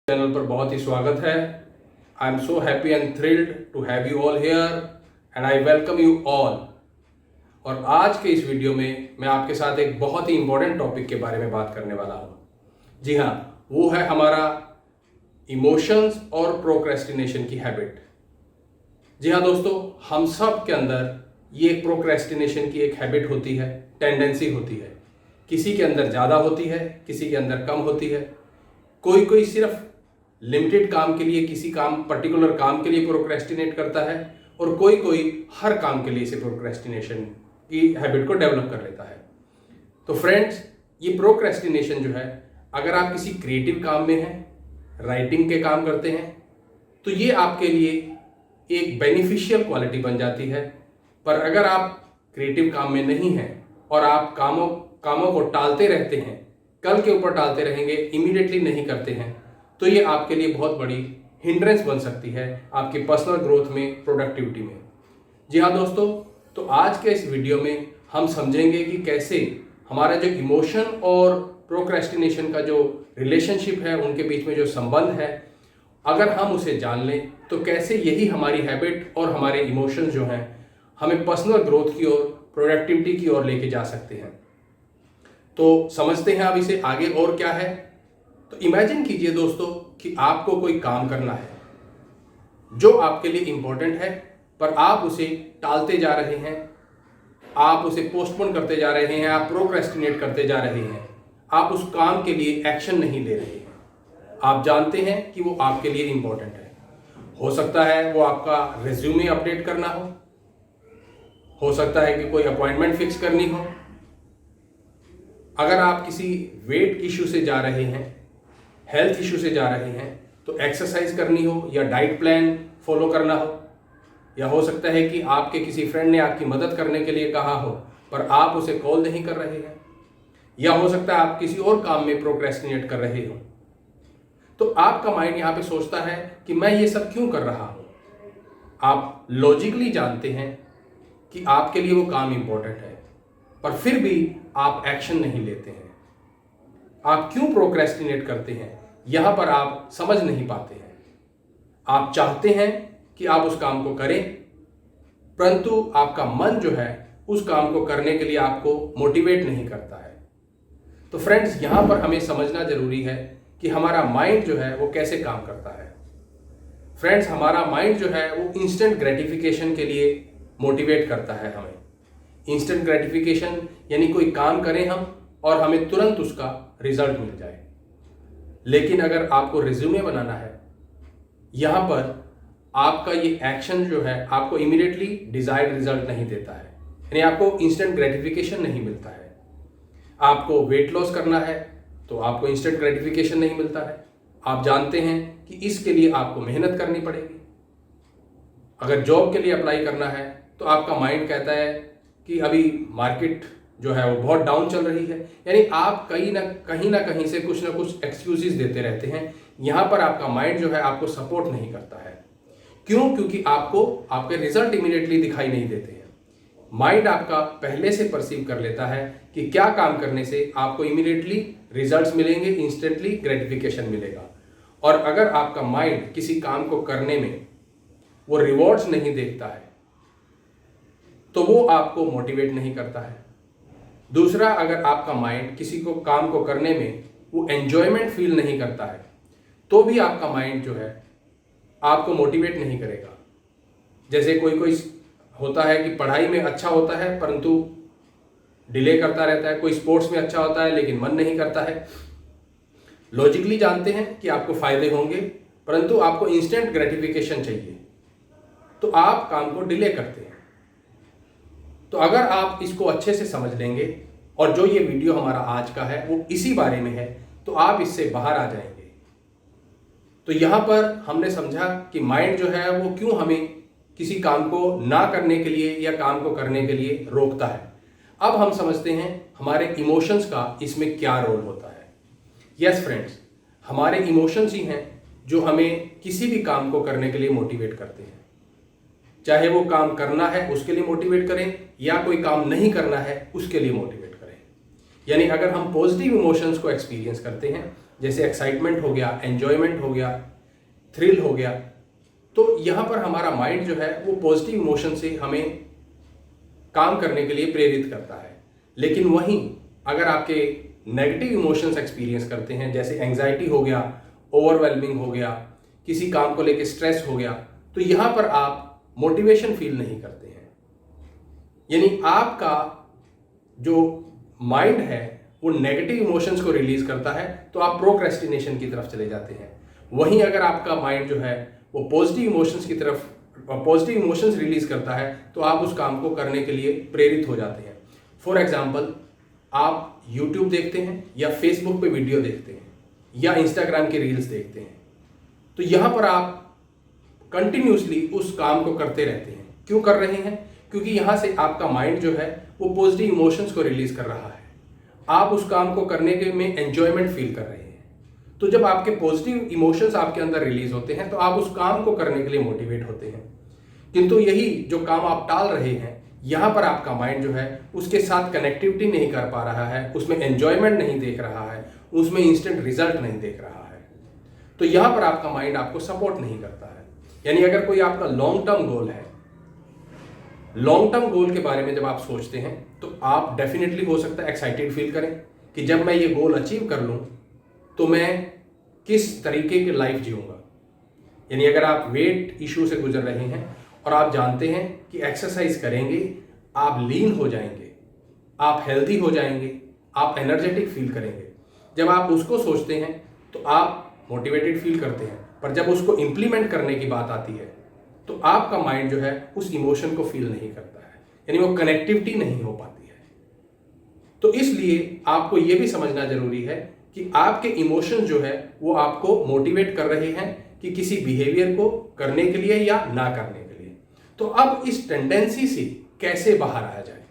Channel पर बहुत ही स्वागत है। I am so happy and thrilled to have you all here and I welcome you all. और आज के इस वीडियो में मैं आपके साथ एक बहुत ही इंपॉर्टेंट टॉपिक के बारे में बात करने वाला हूँ। जी हाँ, वो है हमारा इमोशंस और प्रोक्रेस्टिनेशन की हैबिट। जी हाँ दोस्तों, हम सब के अंदर ये एक प्रोक्रेस्टिनेशन की एक हैबिट होती है, टेंडेंसी होती है। किसी के अंदर ज़्यादा होती है, किसी के अंदर कम होती है। कोई कोई सिर्फ लिमिटेड काम के लिए, किसी काम पर्टिकुलर काम के लिए प्रोक्रेस्टिनेट करता है और कोई कोई हर काम के लिए इसे प्रोक्रेस्टिनेशन की हैबिट को डेवलप कर लेता है। तो फ्रेंड्स, ये प्रोक्रेस्टिनेशन जो है, अगर आप किसी क्रिएटिव काम में हैं, राइटिंग के काम करते हैं, तो ये आपके लिए एक बेनिफिशियल क्वालिटी बन जाती है। पर अगर आप क्रिएटिव काम में नहीं हैं और आप कामों को टालते रहते हैं, कल के ऊपर टालते रहेंगे, इमीडिएटली नहीं करते हैं, तो ये आपके लिए बहुत बड़ी हिंड्रेंस बन सकती है आपके पर्सनल ग्रोथ में, प्रोडक्टिविटी में। जी हाँ दोस्तों, तो आज के इस वीडियो में हम समझेंगे कि कैसे हमारा जो इमोशन और प्रोक्रेस्टिनेशन का जो रिलेशनशिप है, उनके बीच में जो संबंध है, अगर हम उसे जान लें तो कैसे यही हमारी हैबिट और हमारे इमोशंस जो हैं हमें पर्सनल ग्रोथ की ओर, प्रोडक्टिविटी की ओर लेके जा सकते हैं। तो समझते हैं अब इसे आगे और क्या है। तो इमेजिन कीजिए दोस्तों कि आपको कोई काम करना है जो आपके लिए इंपॉर्टेंट है, पर आप उसे टालते जा रहे हैं, आप उसे पोस्टपोन करते जा रहे हैं, आप प्रोक्रेस्टिनेट करते जा रहे हैं, आप उस काम के लिए एक्शन नहीं ले रहे हैं। आप जानते हैं कि वो आपके लिए इंपॉर्टेंट है। हो सकता है वो आपका रिज्यूमे अपडेट करना हो सकता है कि कोई अपॉइंटमेंट फिक्स करनी हो, अगर आप किसी वेट इश्यू से जा रहे हैं, हेल्थ इश्यू से जा रहे हैं, तो एक्सरसाइज करनी हो या डाइट प्लान फॉलो करना हो, या हो सकता है कि आपके किसी फ्रेंड ने आपकी मदद करने के लिए कहा हो पर आप उसे कॉल नहीं कर रहे हैं, या हो सकता है आप किसी और काम में प्रोक्रेस्टिनेट कर रहे हो। तो आपका माइंड यहाँ पे सोचता है कि मैं ये सब क्यों कर रहा हूँ। आप लॉजिकली जानते हैं कि आपके लिए वो काम इंपॉर्टेंट है, पर फिर भी आप एक्शन नहीं लेते हैं। आप क्यों प्रोक्रेस्टिनेट करते हैं, यहां पर आप समझ नहीं पाते हैं। आप चाहते हैं कि आप उस काम को करें, परंतु आपका मन जो है उस काम को करने के लिए आपको मोटिवेट नहीं करता है। तो फ्रेंड्स, यहां पर हमें समझना जरूरी है कि हमारा माइंड जो है वो कैसे काम करता है। फ्रेंड्स, हमारा माइंड जो है वो इंस्टेंट ग्रेटिफिकेशन के लिए मोटिवेट करता है हमें। इंस्टेंट ग्रेटिफिकेशन यानी कोई काम करें हम और हमें तुरंत उसका रिजल्ट मिल जाए। लेकिन अगर आपको रिज्यूमे बनाना है, यहां पर आपका ये एक्शन जो है आपको इमीडिएटली डिजायर्ड रिजल्ट नहीं देता है, यानी आपको इंस्टेंट ग्रेटिफिकेशन नहीं मिलता है। आपको वेट लॉस करना है तो आपको इंस्टेंट ग्रेटिफिकेशन नहीं मिलता है। आप जानते हैं कि इसके लिए आपको मेहनत करनी पड़ेगी। अगर जॉब के लिए अप्लाई करना है तो आपका माइंड कहता है कि अभी मार्केट जो है वो बहुत डाउन चल रही है, यानी आप कहीं ना कहीं से कुछ ना कुछ एक्सक्यूजेस देते रहते हैं। यहां पर आपका माइंड जो है आपको सपोर्ट नहीं करता है। क्यों? क्योंकि आपको आपके रिजल्ट इमीडिएटली दिखाई नहीं देते हैं। माइंड आपका पहले से परसीव कर लेता है कि क्या काम करने से आपको इमीडिएटली रिजल्ट्स मिलेंगे, इंस्टेंटली ग्रेटिफिकेशन मिलेगा। और अगर आपका माइंड किसी काम को करने में वो रिवॉर्ड्स नहीं देखता है तो वो आपको मोटिवेट नहीं करता है। दूसरा, अगर आपका माइंड किसी को काम को करने में वो एंजॉयमेंट फील नहीं करता है तो भी आपका माइंड जो है आपको मोटिवेट नहीं करेगा। जैसे कोई कोई होता है कि पढ़ाई में अच्छा होता है परंतु डिले करता रहता है, कोई स्पोर्ट्स में अच्छा होता है लेकिन मन नहीं करता है। लॉजिकली जानते हैं कि आपको फायदे होंगे, परंतु आपको इंस्टेंट ग्रेटिफिकेशन चाहिए, तो आप काम को डिले करते हैं। तो अगर आप इसको अच्छे से समझ लेंगे, और जो ये वीडियो हमारा आज का है वो इसी बारे में है, तो आप इससे बाहर आ जाएंगे। तो यहां पर हमने समझा कि माइंड जो है वो क्यों हमें किसी काम को ना करने के लिए या काम को करने के लिए रोकता है। अब हम समझते हैं हमारे इमोशंस का इसमें क्या रोल होता है। यस फ्रेंड्स, हमारे इमोशंस ही हैं जो हमें किसी भी काम को करने के लिए मोटिवेट करते हैं। चाहे वो काम करना है उसके लिए मोटिवेट करें, या कोई काम नहीं करना है उसके लिए मोटिवेट करें। यानी अगर हम पॉजिटिव इमोशंस को एक्सपीरियंस करते हैं, जैसे एक्साइटमेंट हो गया, एंजॉयमेंट हो गया, थ्रिल हो गया, तो यहाँ पर हमारा माइंड जो है वो पॉजिटिव इमोशन से हमें काम करने के लिए प्रेरित करता है। लेकिन वहीं अगर आपके नेगेटिव इमोशंस एक्सपीरियंस करते हैं, जैसे एंजाइटी हो गया, ओवरवेलमिंग हो गया, किसी काम को लेकर स्ट्रेस हो गया, तो यहाँ पर आप मोटिवेशन फील नहीं करते हैं। यानी आपका जो माइंड है वो नेगेटिव इमोशंस को रिलीज करता है, तो आप प्रोक्रेस्टिनेशन की तरफ चले जाते हैं। वहीं अगर आपका माइंड जो है वो पॉजिटिव इमोशंस की तरफ, पॉजिटिव इमोशंस रिलीज करता है, तो आप उस काम को करने के लिए प्रेरित हो जाते हैं। फॉर एग्जाम्पल, आप यूट्यूब देखते हैं या फेसबुक पे वीडियो देखते हैं या इंस्टाग्राम के रील्स देखते हैं, तो यहाँ पर आप कंटिन्यूसली उस काम को करते रहते हैं। क्यों कर रहे हैं? क्योंकि यहाँ से आपका माइंड जो है वो पॉजिटिव इमोशंस को रिलीज कर रहा है, आप उस काम को करने के में एंजॉयमेंट फील कर रहे हैं। तो जब आपके पॉजिटिव इमोशंस आपके अंदर रिलीज होते हैं तो आप उस काम को करने के लिए मोटिवेट होते हैं। किंतु यही जो काम आप टाल रहे हैं, यहाँ पर आपका माइंड जो है उसके साथ कनेक्टिविटी नहीं कर पा रहा है, उसमें एंजॉयमेंट नहीं देख रहा है, उसमें इंस्टेंट रिजल्ट नहीं देख रहा है, तो यहाँ पर आपका माइंड आपको सपोर्ट नहीं करता है। यानी अगर कोई आपका लॉन्ग टर्म गोल है, लॉन्ग टर्म गोल के बारे में जब आप सोचते हैं तो आप डेफिनेटली हो सकता है एक्साइटेड फील करें कि जब मैं ये गोल अचीव कर लूँ तो मैं किस तरीके की लाइफ जीऊँगा। यानी अगर आप वेट इशू से गुजर रहे हैं और आप जानते हैं कि एक्सरसाइज करेंगे आप लीन हो जाएंगे, आप हेल्दी हो जाएंगे, आप एनर्जेटिक फील करेंगे, जब आप उसको सोचते हैं तो आप मोटिवेटेड फील करते हैं। पर जब उसको इम्प्लीमेंट करने की बात आती है तो आपका माइंड जो है उस इमोशन को फील नहीं करता है, यानी वो कनेक्टिविटी नहीं हो पाती है। तो इसलिए आपको ये भी समझना जरूरी है कि आपके इमोशन जो है वो आपको मोटिवेट कर रहे हैं कि किसी बिहेवियर को करने के लिए या ना करने के लिए। तो अब इस टेंडेंसी से कैसे बाहर आया जाए?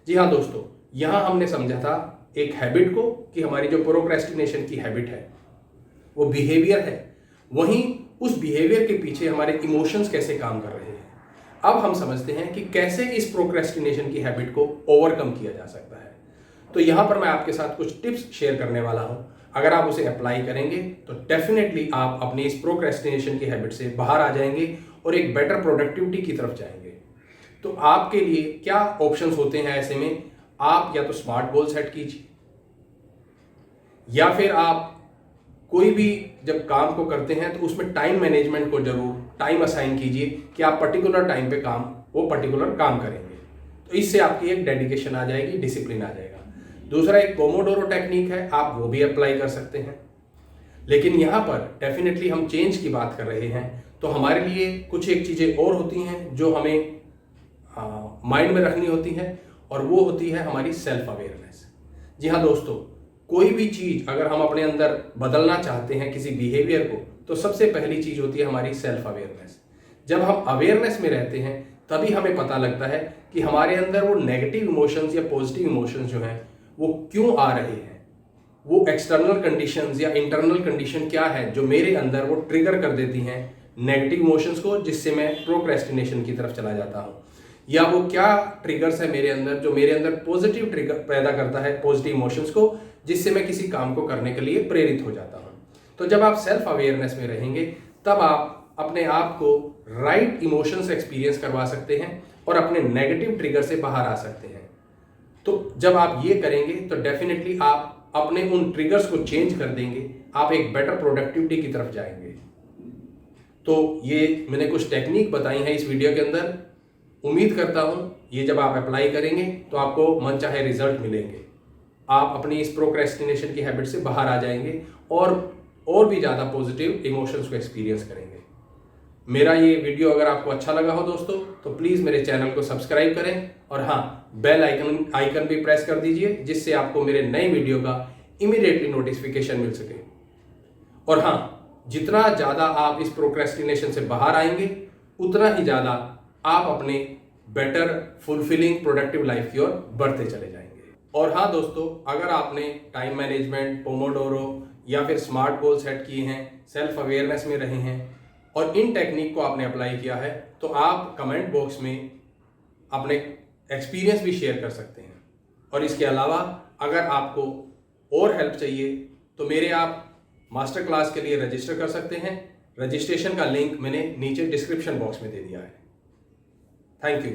जी हाँ दोस्तों, यहाँ हमने समझा था एक हैबिट को कि हमारी जो प्रोक्रेस्टिनेशन की हैबिट है वो बिहेवियर है, वहीं उस बिहेवियर के पीछे हमारे इमोशंस कैसे काम कर रहे हैं। अब हम समझते हैं कि कैसे इस प्रोक्रेस्टिनेशन की हैबिट को ओवरकम किया जा सकता है। तो यहाँ पर मैं आपके साथ कुछ टिप्स शेयर करने वाला हूँ। अगर आप उसे अप्लाई करेंगे तो डेफिनेटली आप अपनी इस प्रोक्रेस्टिनेशन की हैबिट से बाहर आ जाएंगे और एक बेटर प्रोडक्टिविटी की तरफ जाएंगे। तो आपके लिए क्या ऑप्शंस होते हैं ऐसे में? आप या तो स्मार्ट गोल सेट कीजिए, या फिर आप कोई भी जब काम को करते हैं तो उसमें टाइम मैनेजमेंट को जरूर टाइम असाइन कीजिए कि आप पर्टिकुलर टाइम पे वो पर्टिकुलर काम करेंगे। तो इससे आपकी एक डेडिकेशन आ जाएगी, डिसिप्लिन आ जाएगा। दूसरा एक पोमोडोरो टेक्निक है, आप वो भी अप्लाई कर सकते हैं। लेकिन यहाँ पर डेफिनेटली हम चेंज की बात कर रहे हैं, तो हमारे लिए कुछ एक चीज़ें और होती हैं जो हमें माइंड में रखनी होती है, और वो होती है हमारी सेल्फ अवेयरनेस। जी हाँ दोस्तों, कोई भी चीज़ अगर हम अपने अंदर बदलना चाहते हैं किसी बिहेवियर को, तो सबसे पहली चीज़ होती है हमारी सेल्फ अवेयरनेस। जब हम अवेयरनेस में रहते हैं तभी हमें पता लगता है कि हमारे अंदर वो नेगेटिव इमोशंस या पॉजिटिव इमोशंस जो हैं वो क्यों आ रहे हैं, वो एक्सटर्नल कंडीशंस या इंटरनल कंडीशन क्या है जो मेरे अंदर वो ट्रिगर कर देती हैं नेगेटिव इमोशंस को, जिससे मैं प्रोक्रेस्टिनेशन की तरफ चला जाता हूँ। या वो क्या ट्रिगर्स है मेरे अंदर जो मेरे अंदर पॉजिटिव ट्रिगर पैदा करता है, पॉजिटिव इमोशंस को, जिससे मैं किसी काम को करने के लिए प्रेरित हो जाता हूँ। तो जब आप सेल्फ अवेयरनेस में रहेंगे तब आप अपने आप को राइट इमोशंस एक्सपीरियंस करवा सकते हैं और अपने नेगेटिव ट्रिगर से बाहर आ सकते हैं। तो जब आप ये करेंगे तो डेफिनेटली आप अपने उन ट्रिगर्स को चेंज कर देंगे, आप एक बेटर प्रोडक्टिविटी की तरफ जाएंगे। तो ये मैंने कुछ टेक्निक बताई हैं इस वीडियो के अंदर। उम्मीद करता हूँ ये जब आप अप्लाई करेंगे तो आपको मनचाहे रिजल्ट मिलेंगे, आप अपनी इस प्रोक्रेस्टिनेशन की हैबिट से बाहर आ जाएंगे और भी ज़्यादा पॉजिटिव इमोशंस को एक्सपीरियंस करेंगे। मेरा ये वीडियो अगर आपको अच्छा लगा हो दोस्तों तो प्लीज़ मेरे चैनल को सब्सक्राइब करें, और हाँ, बेल आइकन भी प्रेस कर दीजिए, जिससे आपको मेरे नए वीडियो का इमीडिएटली नोटिफिकेशन मिल सके। और हाँ, जितना ज़्यादा आप इस प्रोक्रेस्टिनेशन से बाहर आएंगे उतना ही ज़्यादा आप अपने बेटर फुलफिलिंग प्रोडक्टिव लाइफ की ओर बढ़ते चले जाएंगे। और हाँ दोस्तों, अगर आपने टाइम मैनेजमेंट, पोमोडोरो या फिर स्मार्ट गोल सेट किए हैं, सेल्फ अवेयरनेस में रहे हैं और इन टेक्निक को आपने अप्लाई किया है, तो आप कमेंट बॉक्स में अपने एक्सपीरियंस भी शेयर कर सकते हैं। और इसके अलावा अगर आपको और हेल्प चाहिए तो मेरे आप मास्टर क्लास के लिए रजिस्टर कर सकते हैं। रजिस्ट्रेशन का लिंक मैंने नीचे डिस्क्रिप्शन बॉक्स में दे दिया है। Thank you.